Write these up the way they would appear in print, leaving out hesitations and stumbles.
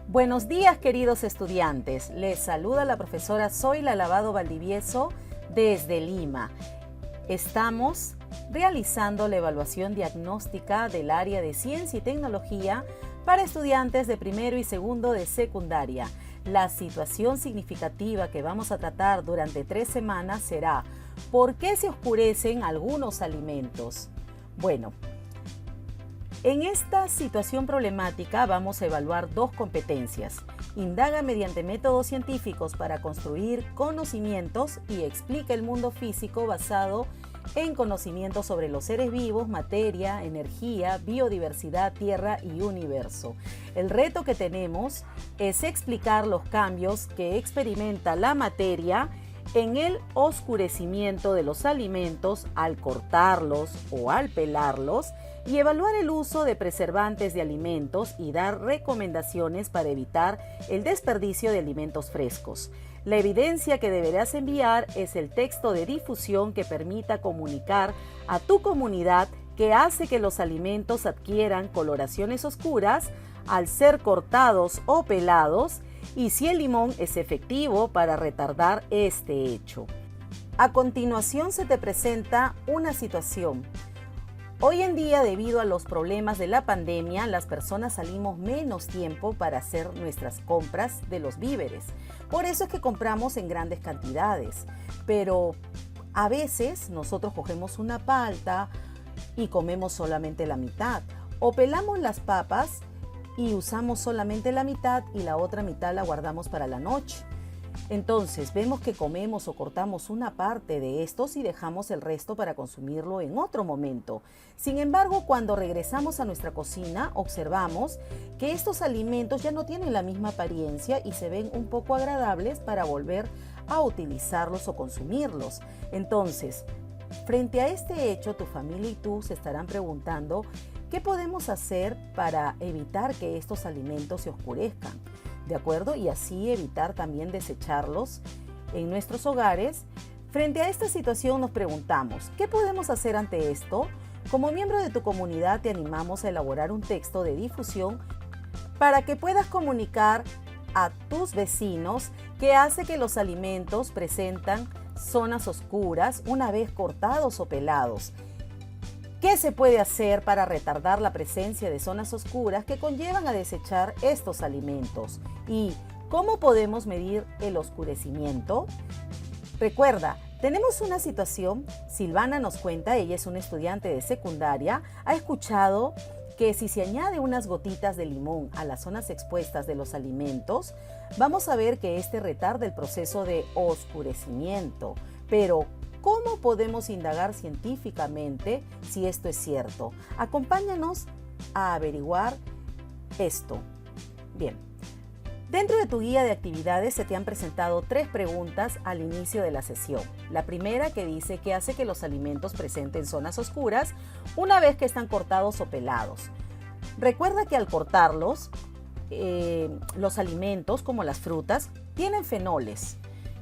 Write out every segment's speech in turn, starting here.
Buenos días, queridos estudiantes. Les saluda la profesora Zoila Lavado Valdivieso desde Lima. Estamos realizando la evaluación diagnóstica del área de Ciencia y Tecnología para estudiantes de primero y segundo de secundaria. La situación significativa que vamos a tratar durante 3 semanas será ¿por qué se oscurecen algunos alimentos? Bueno, en esta situación problemática vamos a evaluar 2 competencias. Indaga mediante métodos científicos para construir conocimientos y explica el mundo físico basado en conocimientos sobre los seres vivos, materia, energía, biodiversidad, tierra y universo. El reto que tenemos es explicar los cambios que experimenta la materia en el oscurecimiento de los alimentos al cortarlos o al pelarlos y evaluar el uso de preservantes de alimentos y dar recomendaciones para evitar el desperdicio de alimentos frescos. La evidencia que deberás enviar es el texto de difusión que permita comunicar a tu comunidad que hace que los alimentos adquieran coloraciones oscuras al ser cortados o pelados y si el limón es efectivo para retardar este hecho. A continuación se te presenta una situación. Hoy en día, debido a los problemas de la pandemia, las personas salimos menos tiempo para hacer nuestras compras de los víveres. Por eso es que compramos en grandes cantidades. Pero a veces nosotros cogemos una palta y comemos solamente la mitad. O pelamos las papas y usamos solamente la mitad y la otra mitad la guardamos para la noche. Entonces vemos que comemos o cortamos una parte de estos y dejamos el resto para consumirlo en otro momento. Sin embargo, cuando regresamos a nuestra cocina, observamos que estos alimentos ya no tienen la misma apariencia y se ven un poco agradables para volver a utilizarlos o consumirlos. Entonces, frente a este hecho, tu familia y tú se estarán preguntando ¿qué podemos hacer para evitar que estos alimentos se oscurezcan? ¿De acuerdo? Y así evitar también desecharlos en nuestros hogares. Frente a esta situación nos preguntamos, ¿qué podemos hacer ante esto? Como miembro de tu comunidad te animamos a elaborar un texto de difusión para que puedas comunicar a tus vecinos que hace que los alimentos presentan zonas oscuras una vez cortados o pelados. ¿Qué se puede hacer para retardar la presencia de zonas oscuras que conllevan a desechar estos alimentos? ¿Y cómo podemos medir el oscurecimiento? Recuerda, tenemos una situación, Silvana nos cuenta, ella es una estudiante de secundaria, ha escuchado que si se añade unas gotitas de limón a las zonas expuestas de los alimentos, vamos a ver que este retarda el proceso de oscurecimiento. Pero ¿cómo podemos indagar científicamente si esto es cierto? Acompáñanos a averiguar esto. Bien, dentro de tu guía de actividades se te han presentado 3 preguntas al inicio de la sesión. La primera que dice ¿qué hace que los alimentos presenten zonas oscuras una vez que están cortados o pelados? Recuerda que al cortarlos, los alimentos como las frutas tienen fenoles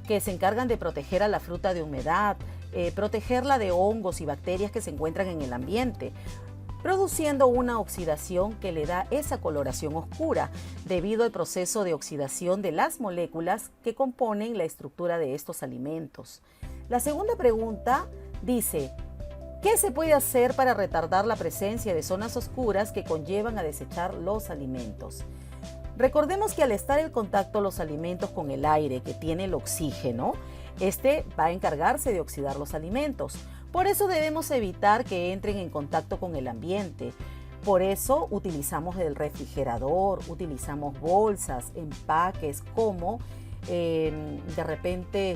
que se encargan de proteger a la fruta de humedad, protegerla de hongos y bacterias que se encuentran en el ambiente, produciendo una oxidación que le da esa coloración oscura debido al proceso de oxidación de las moléculas que componen la estructura de estos alimentos. La segunda pregunta dice, ¿qué se puede hacer para retardar la presencia de zonas oscuras que conllevan a desechar los alimentos? Recordemos que al estar en contacto los alimentos con el aire que tiene el oxígeno, este va a encargarse de oxidar los alimentos. Por eso debemos evitar que entren en contacto con el ambiente. Por eso utilizamos el refrigerador, utilizamos bolsas, empaques como de repente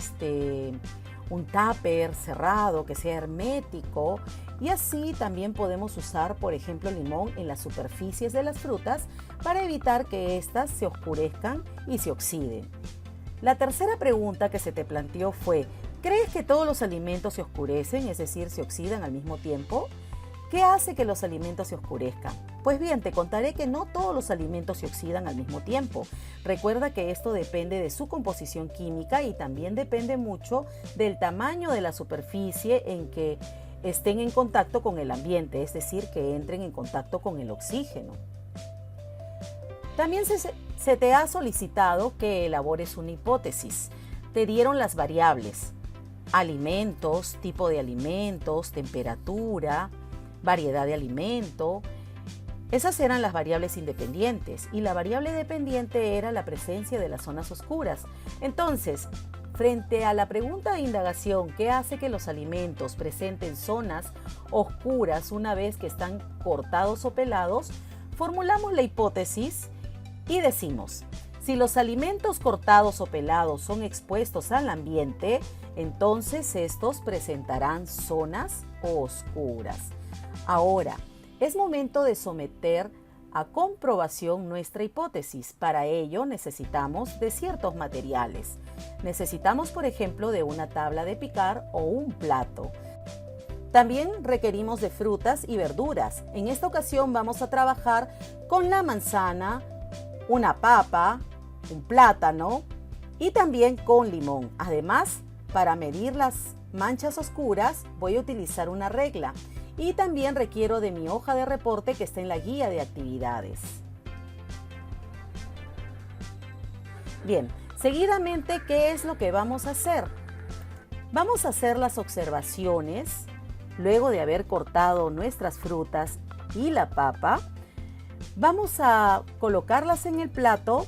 un tupper cerrado que sea hermético. Y así también podemos usar, por ejemplo, limón en las superficies de las frutas para evitar que éstas se oscurezcan y se oxiden. La tercera pregunta que se te planteó fue, ¿crees que todos los alimentos se oscurecen, es decir, se oxidan al mismo tiempo? ¿Qué hace que los alimentos se oscurezcan? Pues bien, te contaré que no todos los alimentos se oxidan al mismo tiempo. Recuerda que esto depende de su composición química y también depende mucho del tamaño de la superficie en que estén en contacto con el ambiente, es decir, que entren en contacto con el oxígeno. También Se te ha solicitado que elabores una hipótesis. Te dieron las variables: alimentos, tipo de alimentos, temperatura, variedad de alimento. Esas eran las variables independientes y la variable dependiente era la presencia de las zonas oscuras. Entonces, frente a la pregunta de indagación, ¿qué hace que los alimentos presenten zonas oscuras una vez que están cortados o pelados? Formulamos la hipótesis y decimos: si los alimentos cortados o pelados son expuestos al ambiente, entonces estos presentarán zonas oscuras. Ahora, es momento de someter a comprobación nuestra hipótesis. Para ello necesitamos de ciertos materiales. Necesitamos, por ejemplo, de una tabla de picar o un plato. También requerimos de frutas y verduras. En esta ocasión vamos a trabajar con la manzana, una papa, un plátano y también con limón. Además, para medir las manchas oscuras voy a utilizar una regla. Y también requiero de mi hoja de reporte que está en la guía de actividades. Bien, seguidamente, ¿qué es lo que vamos a hacer? Vamos a hacer las observaciones luego de haber cortado nuestras frutas y la papa. Vamos a colocarlas en el plato,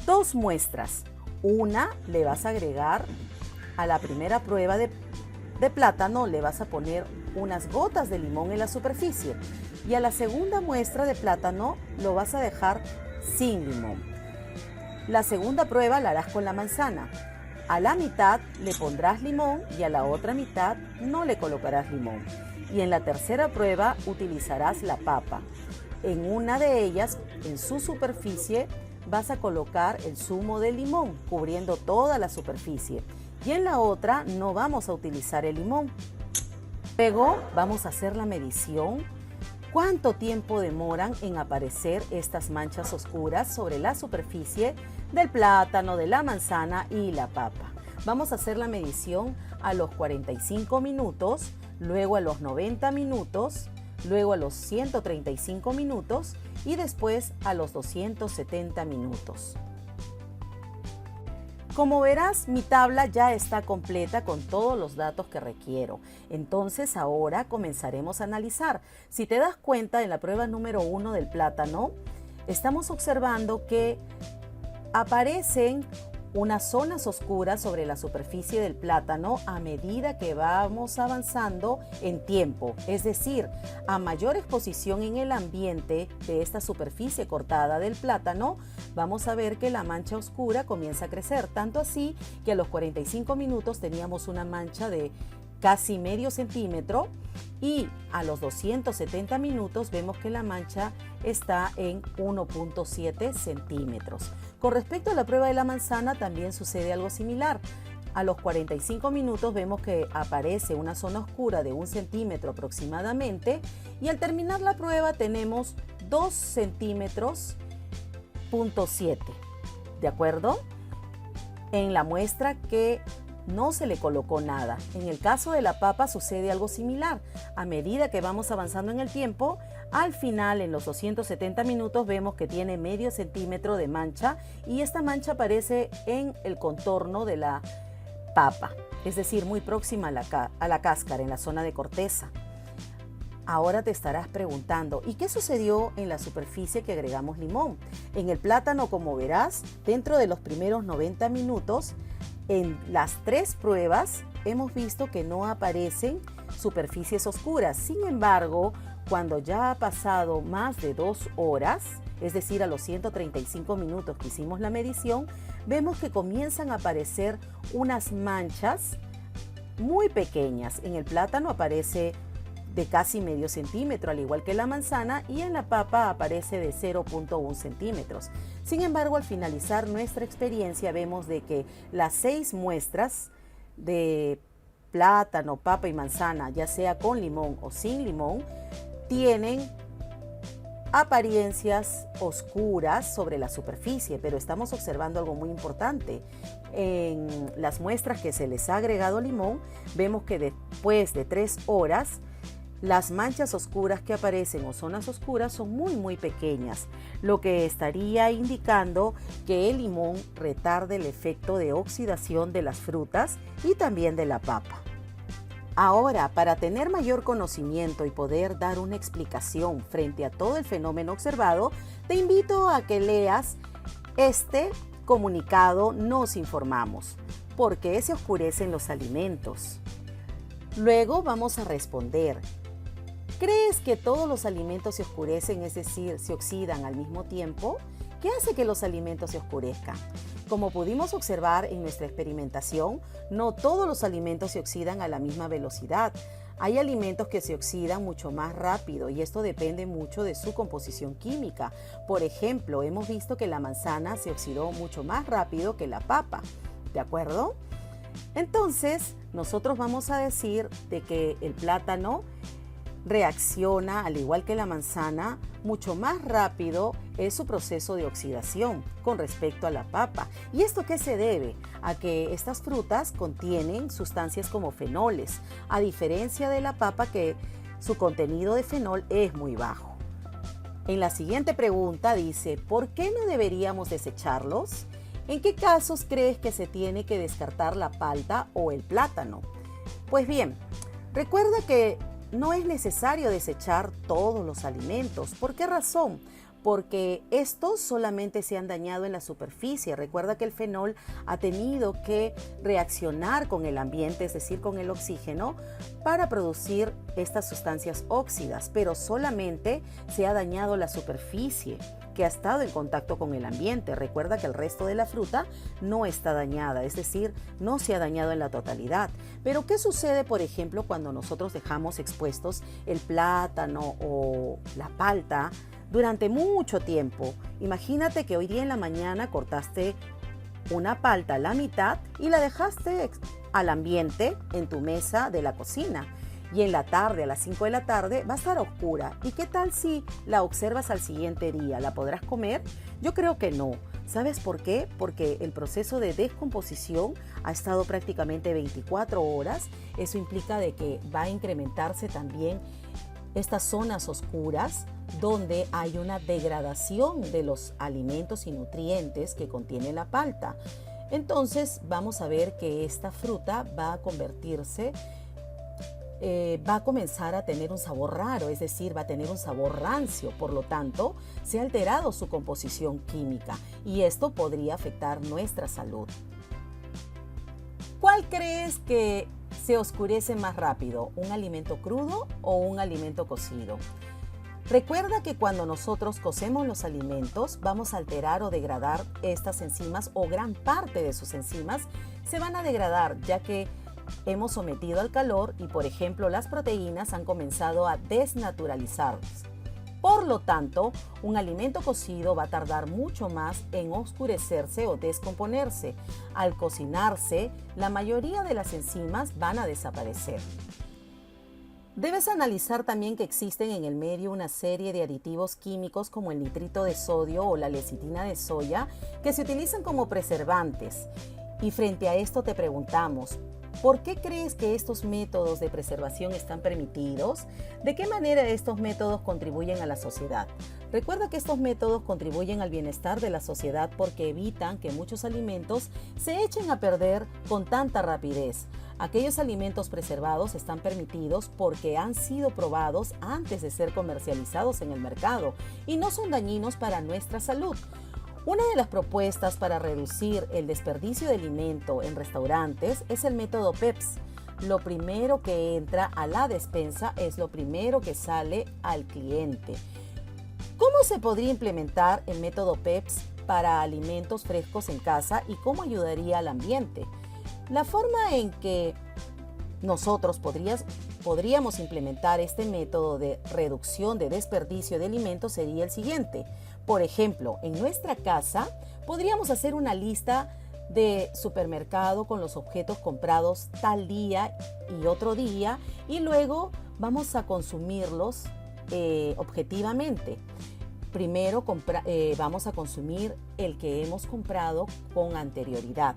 2 muestras. Una le vas a agregar a la primera prueba de plátano, le vas a poner unas gotas de limón en la superficie y a la segunda muestra de plátano lo vas a dejar sin limón. La segunda prueba la harás con la manzana. A la mitad le pondrás limón y a la otra mitad no le colocarás limón. Y en la tercera prueba utilizarás la papa. En una de ellas, en su superficie, vas a colocar el zumo de limón, cubriendo toda la superficie. Y en la otra no vamos a utilizar el limón. Luego vamos a hacer la medición. ¿Cuánto tiempo demoran en aparecer estas manchas oscuras sobre la superficie del plátano, de la manzana y la papa? Vamos a hacer la medición a los 45 minutos, luego a los 90 minutos, luego a los 135 minutos y después a los 270 minutos. Como verás, mi tabla ya está completa con todos los datos que requiero. Entonces ahora comenzaremos a analizar. Si te das cuenta, en la prueba número 1 del plátano, estamos observando que aparecen unas zonas oscuras sobre la superficie del plátano a medida que vamos avanzando en tiempo. Es decir, a mayor exposición en el ambiente de esta superficie cortada del plátano, vamos a ver que la mancha oscura comienza a crecer. Tanto así que a los 45 minutos teníamos una mancha de casi medio centímetro y a los 270 minutos vemos que la mancha está en 1.7 centímetros. Con respecto a la prueba de la manzana también sucede algo similar. A los 45 minutos vemos que aparece una zona oscura de 1 centímetro aproximadamente y al terminar la prueba tenemos 2 centímetros punto 7, ¿de acuerdo? En la muestra que no se le colocó nada. En el caso de la papa sucede algo similar. A medida que vamos avanzando en el tiempo, al final, en los 270 minutos, vemos que tiene medio centímetro de mancha y esta mancha aparece en el contorno de la papa, es decir, muy próxima a la cáscara, en la zona de corteza. Ahora te estarás preguntando, ¿y qué sucedió en la superficie que agregamos limón? En el plátano, como verás, dentro de los primeros 90 minutos, en las 3 pruebas hemos visto que no aparecen superficies oscuras. Sin embargo, cuando ya ha pasado más de 2 horas, es decir, a los 135 minutos que hicimos la medición, vemos que comienzan a aparecer unas manchas muy pequeñas. En el plátano aparece de casi medio centímetro, al igual que la manzana, y en la papa aparece de 0.1 centímetros. Sin embargo, al finalizar nuestra experiencia, vemos de que las 6 muestras de plátano, papa y manzana, ya sea con limón o sin limón, tienen apariencias oscuras sobre la superficie, pero estamos observando algo muy importante. En las muestras que se les ha agregado limón, vemos que después de 3 horas, Las manchas oscuras que aparecen o zonas oscuras son muy pequeñas, lo que estaría indicando que el limón retarda el efecto de oxidación de las frutas y también de la papa. Ahora, para tener mayor conocimiento y poder dar una explicación frente a todo el fenómeno observado, te invito a que leas este comunicado. Nos informamos. ¿Por qué se oscurecen los alimentos? Luego vamos a responder. ¿Crees que todos los alimentos se oscurecen, es decir, se oxidan al mismo tiempo? ¿Qué hace que los alimentos se oscurezcan? Como pudimos observar en nuestra experimentación, no todos los alimentos se oxidan a la misma velocidad. Hay alimentos que se oxidan mucho más rápido y esto depende mucho de su composición química. Por ejemplo, hemos visto que la manzana se oxidó mucho más rápido que la papa, ¿de acuerdo? Entonces, nosotros vamos a decir de que el plátano reacciona, al igual que la manzana, mucho más rápido es su proceso de oxidación con respecto a la papa. ¿Y esto qué se debe? A que estas frutas contienen sustancias como fenoles, a diferencia de la papa que su contenido de fenol es muy bajo. En la siguiente pregunta dice, ¿por qué no deberíamos desecharlos? ¿En qué casos crees que se tiene que descartar la palta o el plátano? Pues bien, recuerda que no es necesario desechar todos los alimentos. ¿Por qué razón? Porque estos solamente se han dañado en la superficie. Recuerda que el fenol ha tenido que reaccionar con el ambiente, es decir, con el oxígeno, para producir estas sustancias óxidas, pero solamente se ha dañado la superficie que ha estado en contacto con el ambiente. Recuerda que el resto de la fruta no está dañada, es decir, no se ha dañado en la totalidad. Pero ¿qué sucede, por ejemplo, cuando nosotros dejamos expuestos el plátano o la palta durante mucho tiempo? Imagínate que hoy día en la mañana cortaste una palta a la mitad y la dejaste al ambiente en tu mesa de la cocina. Y en la tarde, a las 5 de la tarde, va a estar oscura. ¿Y qué tal si la observas al siguiente día? ¿La podrás comer? Yo creo que no. ¿Sabes por qué? Porque el proceso de descomposición ha estado prácticamente 24 horas. Eso implica de que va a incrementarse también estas zonas oscuras donde hay una degradación de los alimentos y nutrientes que contiene la palta. Entonces vamos a ver que esta fruta va a convertirse va a comenzar a tener un sabor raro, es decir, va a tener un sabor rancio. Por lo tanto, se ha alterado su composición química y esto podría afectar nuestra salud. ¿Cuál crees que se oscurece más rápido, un alimento crudo o un alimento cocido? Recuerda que cuando nosotros cocemos los alimentos, vamos a alterar o degradar estas enzimas, o gran parte de sus enzimas se van a degradar, ya que hemos sometido al calor y, por ejemplo, las proteínas han comenzado a desnaturalizarse. Por lo tanto, un alimento cocido va a tardar mucho más en oscurecerse o descomponerse. Al cocinarse, la mayoría de las enzimas van a desaparecer. Debes analizar también que existen en el medio una serie de aditivos químicos como el nitrito de sodio o la lecitina de soya que se utilizan como preservantes. Y frente a esto te preguntamos, ¿por qué crees que estos métodos de preservación están permitidos? ¿De qué manera estos métodos contribuyen a la sociedad? Recuerda que estos métodos contribuyen al bienestar de la sociedad porque evitan que muchos alimentos se echen a perder con tanta rapidez. Aquellos alimentos preservados están permitidos porque han sido probados antes de ser comercializados en el mercado y no son dañinos para nuestra salud. Una de las propuestas para reducir el desperdicio de alimento en restaurantes es el método PEPS. Lo primero que entra a la despensa es lo primero que sale al cliente. ¿Cómo se podría implementar el método PEPS para alimentos frescos en casa y cómo ayudaría al ambiente? La forma en que nosotros podríamos implementar este método de reducción de desperdicio de alimentos sería el siguiente. Por ejemplo, en nuestra casa podríamos hacer una lista de supermercado con los objetos comprados tal día y otro día y luego vamos a consumirlos objetivamente. Primero vamos a consumir el que hemos comprado con anterioridad.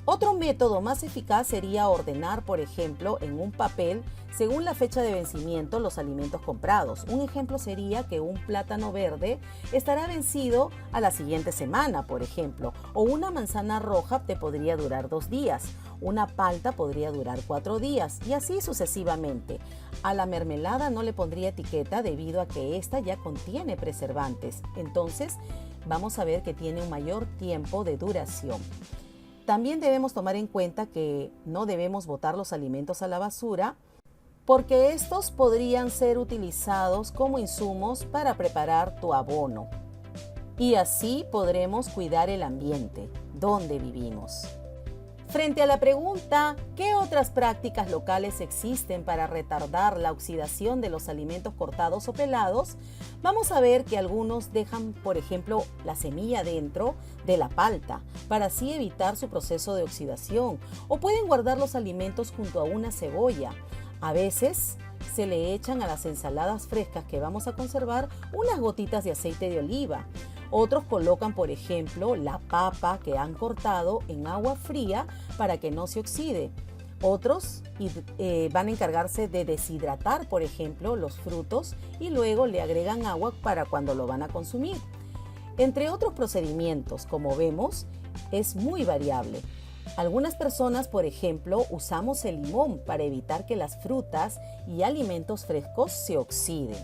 Otro método más eficaz sería ordenar, por ejemplo, en un papel, según la fecha de vencimiento, los alimentos comprados. Un ejemplo sería que un plátano verde estará vencido a la siguiente semana, por ejemplo, o una manzana roja te podría durar 2 días, una palta podría durar 4 días y así sucesivamente. A la mermelada no le pondría etiqueta debido a que esta ya contiene preservantes. Entonces, vamos a ver que tiene un mayor tiempo de duración. También debemos tomar en cuenta que no debemos botar los alimentos a la basura porque estos podrían ser utilizados como insumos para preparar tu abono. Y así podremos cuidar el ambiente donde vivimos. Frente a la pregunta, ¿qué otras prácticas locales existen para retardar la oxidación de los alimentos cortados o pelados? Vamos a ver que algunos dejan, por ejemplo, la semilla dentro de la palta para así evitar su proceso de oxidación, o pueden guardar los alimentos junto a una cebolla. A veces se le echan a las ensaladas frescas que vamos a conservar unas gotitas de aceite de oliva. Otros colocan, por ejemplo, la papa que han cortado en agua fría para que no se oxide. Otros van a encargarse de deshidratar, por ejemplo, los frutos y luego le agregan agua para cuando lo van a consumir. Entre otros procedimientos, como vemos, es muy variable. Algunas personas, por ejemplo, usamos el limón para evitar que las frutas y alimentos frescos se oxiden.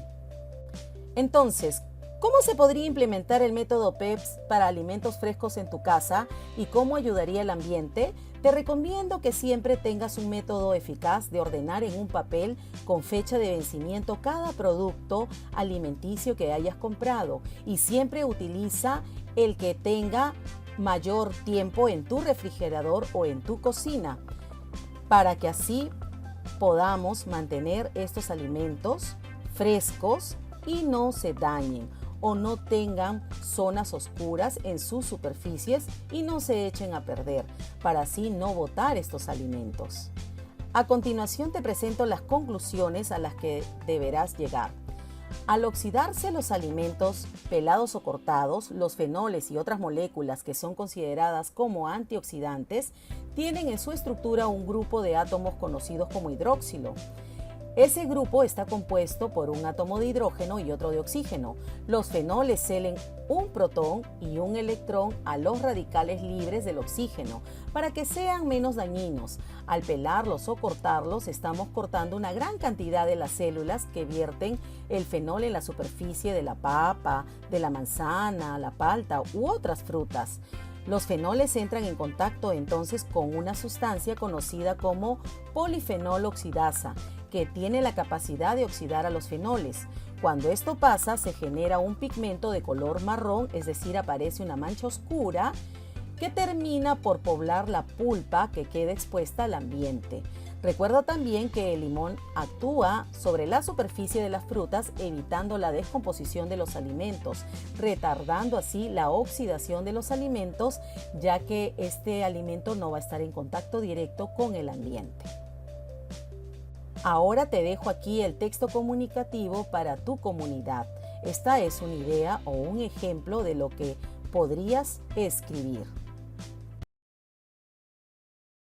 Entonces, ¿cómo se podría implementar el método PEPS para alimentos frescos en tu casa y cómo ayudaría al ambiente? Te recomiendo que siempre tengas un método eficaz de ordenar en un papel con fecha de vencimiento cada producto alimenticio que hayas comprado y siempre utiliza el que tenga mayor tiempo en tu refrigerador o en tu cocina para que así podamos mantener estos alimentos frescos y no se dañen o no tengan zonas oscuras en sus superficies y no se echen a perder, para así no botar estos alimentos. A continuación te presento las conclusiones a las que deberás llegar. Al oxidarse los alimentos pelados o cortados, los fenoles y otras moléculas que son consideradas como antioxidantes tienen en su estructura un grupo de átomos conocidos como hidroxilo. Ese grupo está compuesto por un átomo de hidrógeno y otro de oxígeno. Los fenoles ceden un protón y un electrón a los radicales libres del oxígeno para que sean menos dañinos. Al pelarlos o cortarlos, estamos cortando una gran cantidad de las células que vierten el fenol en la superficie de la papa, de la manzana, la palta u otras frutas. Los fenoles entran en contacto entonces con una sustancia conocida como polifenol oxidasa, que tiene la capacidad de oxidar a los fenoles. Cuando esto pasa, se genera un pigmento de color marrón, es decir, aparece una mancha oscura que termina por poblar la pulpa que queda expuesta al ambiente. Recuerda también que el limón actúa sobre la superficie de las frutas, evitando la descomposición de los alimentos, retardando así la oxidación de los alimentos, ya que este alimento no va a estar en contacto directo con el ambiente. Ahora te dejo aquí el texto comunicativo para tu comunidad. Esta es una idea o un ejemplo de lo que podrías escribir.